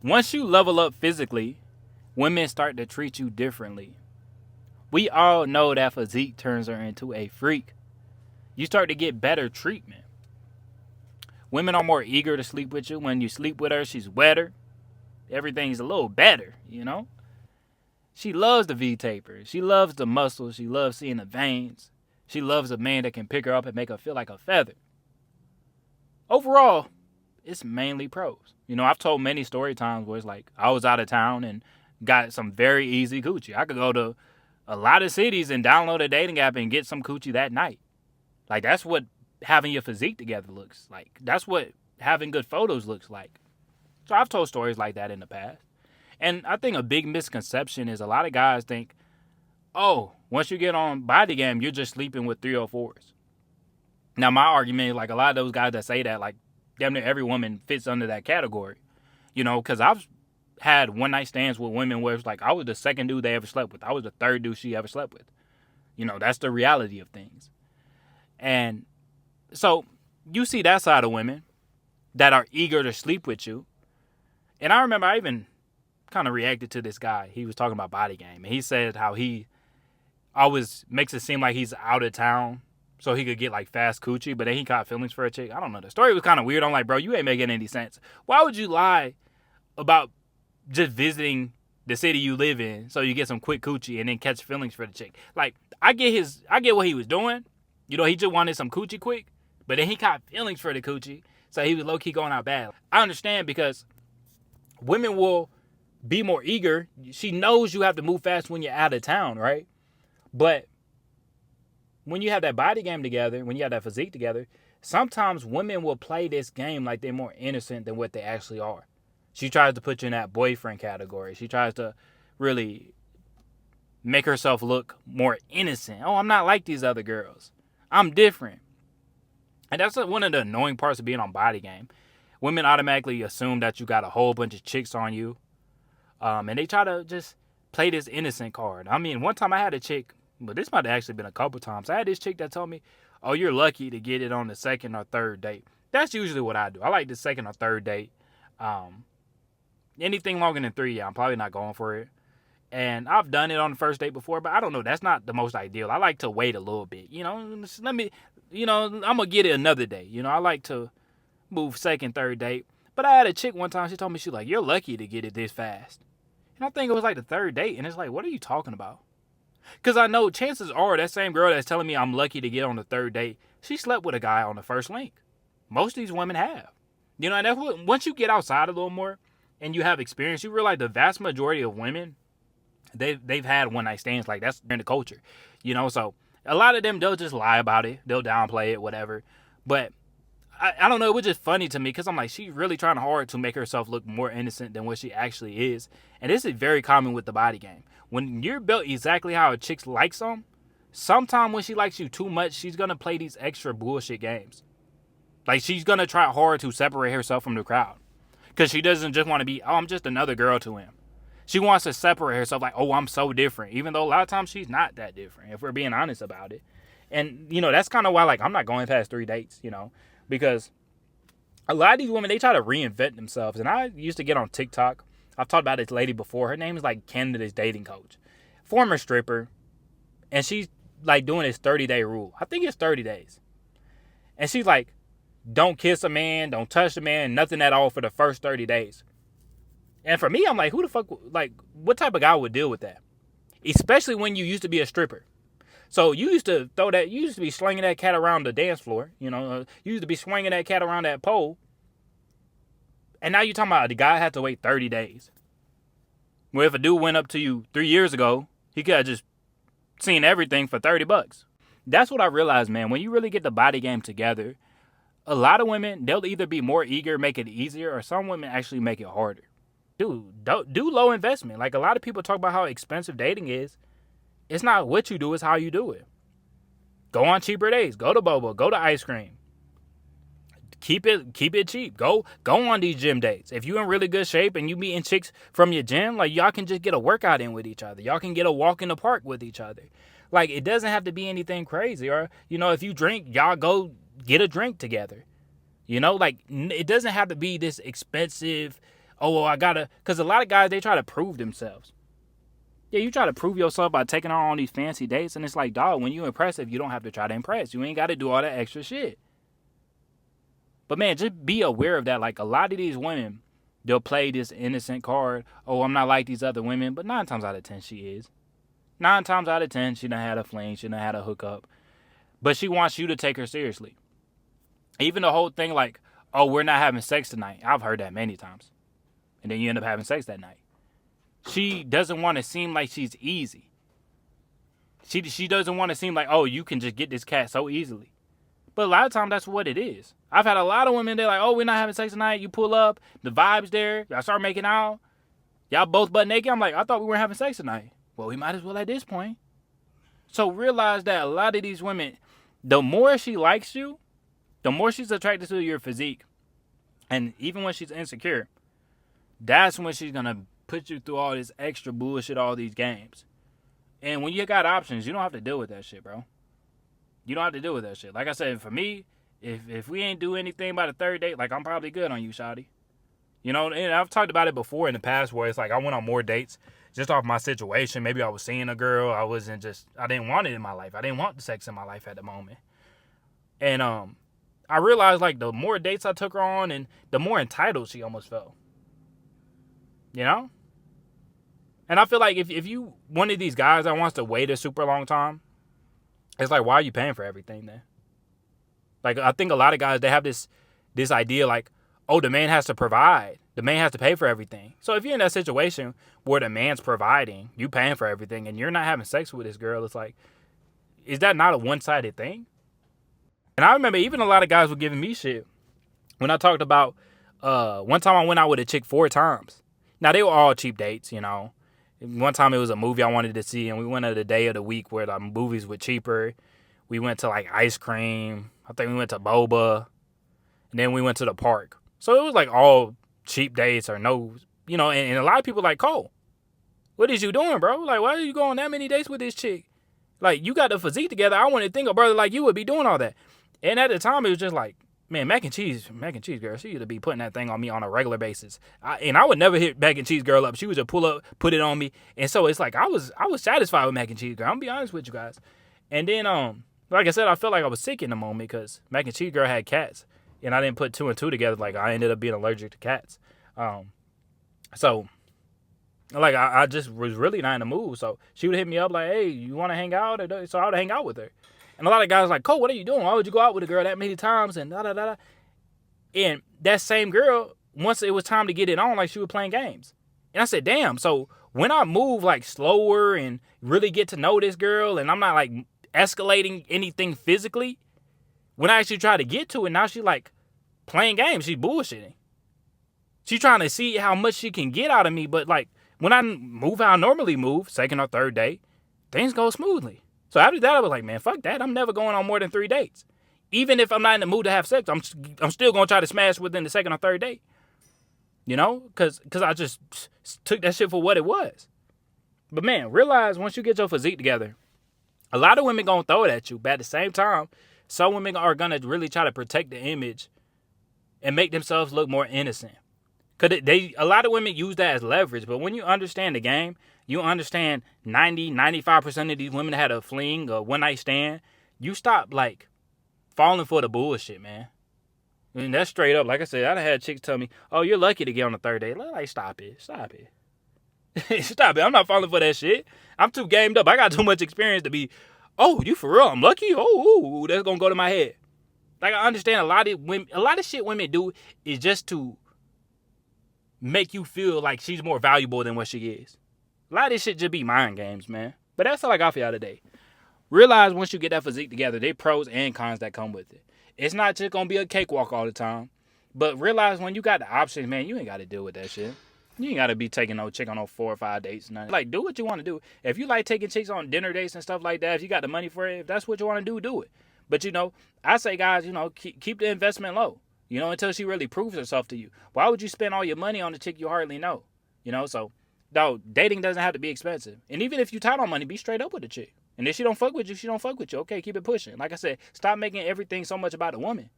Once you level up physically, women start to treat you differently. We all know that physique turns her into a freak. You start to get better treatment. Women are more eager to sleep with you. When you sleep with her, she's wetter. Everything's a little better, you know? She loves the V-taper. She loves the muscles. She loves seeing the veins. She loves a man that can pick her up and make her feel like a feather. Overall, it's mainly pros. I've told many story times where it's like I was out of town and got some very easy coochie. I could go to a lot of cities and download a dating app and get some coochie that night. Like, that's what having your physique together looks like. That's what having good photos looks like. So I've told stories like that in the past. And I think a big misconception is a lot of guys think, oh, once you get on body game, you're just sleeping with 304s. Now, my argument is like a lot of those guys that say that, like, damn near every woman fits under that category. Because I've had one night stands with women where it's like I was the second dude they ever slept with. I was the third dude she ever slept with. That's the reality of things. And so you see that side of women that are eager to sleep with you. And I remember I even kind of reacted to this guy. He was talking about body game. And he said how he always makes it seem like he's out of town so he could get like fast coochie, but then he caught feelings for a chick. I don't know. The story was kind of weird. I'm like, bro, you ain't making any sense. Why would you lie about just visiting the city you live in so you get some quick coochie and then catch feelings for the chick? Like, I get what he was doing. He just wanted some coochie quick, but then he caught feelings for the coochie, so he was low-key going out bad. I understand because women will be more eager. She knows you have to move fast when you're out of town, right? But when you have that body game together, when you have that physique together, sometimes women will play this game like they're more innocent than what they actually are. She tries to put you in that boyfriend category. She tries to really make herself look more innocent. Oh, I'm not like these other girls. I'm different. And that's one of the annoying parts of being on body game. Women automatically assume that you got a whole bunch of chicks on you. And they try to just play this innocent card. I mean, one time I had a chick, but this might have actually been a couple times. I had this chick that told me, oh, you're lucky to get it on the second or third date. That's usually what I do. I like the second or third date. Anything longer than 3, I'm probably not going for it. And I've done it on the first date before, but I don't know. That's not the most ideal. I like to wait a little bit. I'm going to get it another day. I like to move second, third date. But I had a chick one time, she told me, she's like, you're lucky to get it this fast. And I think it was like the third date. And it's like, what are you talking about? Because I know chances are that same girl that's telling me I'm lucky to get on the third date, she slept with a guy on the first link. Most of these women have. And that's what, once you get outside a little more and you have experience, you realize the vast majority of women, they've had one night stands. Like, that's in the culture. So a lot of them, they'll just lie about it. They'll downplay it, whatever. But I don't know, it was just funny to me because I'm like, she's really trying hard to make herself look more innocent than what she actually is. And this is very common with the body game. When you're built exactly how a chick likes them, sometime when she likes you too much, she's going to play these extra bullshit games. Like, she's going to try hard to separate herself from the crowd. Because she doesn't just want to be, oh, I'm just another girl to him. She wants to separate herself like, oh, I'm so different. Even though a lot of times she's not that different, if we're being honest about it. And, that's kind of why, like, I'm not going past 3 dates, because a lot of these women, they try to reinvent themselves. And I used to get on TikTok. I've talked about this lady before. Her name is like Canada's dating coach. Former stripper. And she's like doing this 30-day rule. I think it's 30 days. And she's like, don't kiss a man, don't touch a man, nothing at all for the first 30 days. And for me, I'm like, who the fuck, like, what type of guy would deal with that? Especially when you used to be a stripper. So you used to be slinging that cat around the dance floor. You used to be swinging that cat around that pole. And now you're talking about the guy had to wait 30 days. Well, if a dude went up to you 3 years ago, he could have just seen everything for $30. That's what I realized, man. When you really get the body game together, a lot of women, they'll either be more eager, make it easier, or some women actually make it harder. Dude, do low investment. Like, a lot of people talk about how expensive dating is. It's not what you do, it's how you do it. Go on cheaper days. Go to boba. Go to ice cream. Keep it cheap. Go on these gym dates. If you're in really good shape and you meeting chicks from your gym, like, y'all can just get a workout in with each other. Y'all can get a walk in the park with each other. Like, it doesn't have to be anything crazy. Or, if you drink, y'all go get a drink together. Like, it doesn't have to be this expensive, Oh, well, I gotta, because a lot of guys, they try to prove themselves. Yeah, you try to prove yourself by taking her on these fancy dates, and it's like, dog, when you impressive, you don't have to try to impress. You ain't got to do all that extra shit. But man, just be aware of that. Like a lot of these women, they'll play this innocent card. Oh, I'm not like these other women, but 9 times out of 10, she is. 9 times out of 10, she done had a fling, she done had a hookup, but she wants you to take her seriously. Even the whole thing like, oh, we're not having sex tonight. I've heard that many times, and then you end up having sex that night. She doesn't want to seem like she's easy. She doesn't want to seem like, oh, you can just get this cat so easily. But a lot of times that's what it is. I've had a lot of women, they're like, oh, we're not having sex tonight. You pull up, the vibe's there, y'all start making out. Y'all both butt naked. I'm like, I thought we weren't having sex tonight. Well, we might as well at this point. So realize that a lot of these women, the more she likes you, the more she's attracted to your physique. And even when she's insecure, that's when she's going to put you through all this extra bullshit, all these games. And when you got options, you don't have to deal with that shit, bro. You don't have to deal with that shit. Like I said, for me, if we ain't do anything by the third date, like I'm probably good on you, shawty. You know, and I've talked about it before in the past where it's like I went on more dates just off my situation. Maybe I was seeing a girl. I didn't want it in my life. I didn't want the sex in my life at the moment. And I realized like the more dates I took her on and the more entitled she almost felt. You know? And I feel like if you one of these guys that wants to wait a super long time, it's like, why are you paying for everything then? Like, I think a lot of guys, they have this idea like, oh, the man has to provide. The man has to pay for everything. So if you're in that situation where the man's providing, you paying for everything, and you're not having sex with this girl, it's like, is that not a one-sided thing? And I remember even a lot of guys were giving me shit when I talked about one time I went out with a chick 4 times. Now, they were all cheap dates, you know. One time it was a movie I wanted to see, and we went at a day of the week where the movies were cheaper. We went to, like, ice cream. I think we went to boba. And then we went to the park. So it was, like, all cheap dates or no, you know, and a lot of people like, Cole, what is you doing, bro? Like, why are you going on that many dates with this chick? Like, you got the physique together. I wouldn't think a brother like you would be doing all that. And at the time, it was just like, man, mac and cheese girl, she would be putting that thing on me on a regular basis. And I would never hit mac and cheese girl up. She would just pull up, put it on me. And so it's like, I was satisfied with mac and cheese girl. I'm gonna be honest with you guys. And then, like I said, I felt like I was sick in the moment because mac and cheese girl had cats. And I didn't put 2 and 2 together. Like, I ended up being allergic to cats. So, like, I just was really not in the mood. So she would hit me up like, hey, you want to hang out? So I would hang out with her. And a lot of guys like, Cole, what are you doing? Why would you go out with a girl that many times? And da-da-da-da. And that same girl, once it was time to get it on, like, she was playing games. And I said, damn. So when I move, like, slower and really get to know this girl, and I'm not, like, escalating anything physically, when I actually try to get to it, now she, like, playing games. She's bullshitting. She's trying to see how much she can get out of me. But, like, when I move how I normally move, second or third date, things go smoothly. So after that, I was like, man, fuck that. I'm never going on more than 3 dates. Even if I'm not in the mood to have sex, I'm still going to try to smash within the second or third date. You know? Because I just took that shit for what it was. But, man, realize once you get your physique together, a lot of women going to throw it at you. But at the same time, some women are going to really try to protect the image and make themselves look more innocent. Because a lot of women use that as leverage. But when you understand the game, you understand 95% of these women had a fling, a one-night stand. You stop, like, falling for the bullshit, man. I mean, that's straight up. Like I said, I done had chicks tell me, oh, you're lucky to get on the third date. Like, stop it. Stop it. Stop it. I'm not falling for that shit. I'm too gamed up. I got too much experience to be, oh, you for real? I'm lucky? Oh, that's going to go to my head. Like, I understand a lot of shit women do is just to make you feel like she's more valuable than what she is. A lot of this shit just be mind games, man. But that's all I got for y'all today. Realize once you get that physique together, there are pros and cons that come with it. It's not just going to be a cakewalk all the time. But realize when you got the options, man, you ain't got to deal with that shit. You ain't got to be taking no chick on no 4 or 5 dates. Nothing. Like, do what you want to do. If you like taking chicks on dinner dates and stuff like that, if you got the money for it, if that's what you want to do, do it. But, you know, I say, guys, you know, keep the investment low. You know, until she really proves herself to you. Why would you spend all your money on a chick you hardly know? You know, so, dog, dating doesn't have to be expensive. And even if you tight on money, be straight up with the chick. And if she don't fuck with you, she don't fuck with you. Okay, keep it pushing. Like I said, stop making everything so much about a woman.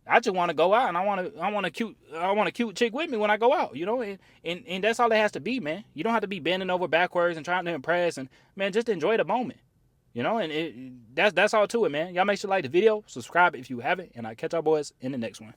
I just want to go out and I want a cute chick with me when I go out, you know, and that's all it has to be, man. You don't have to be bending over backwards and trying to impress, and man, just enjoy the moment, you know, and that's all to it, man. Y'all make sure to like the video, subscribe if you haven't, and I'll catch y'all boys in the next one.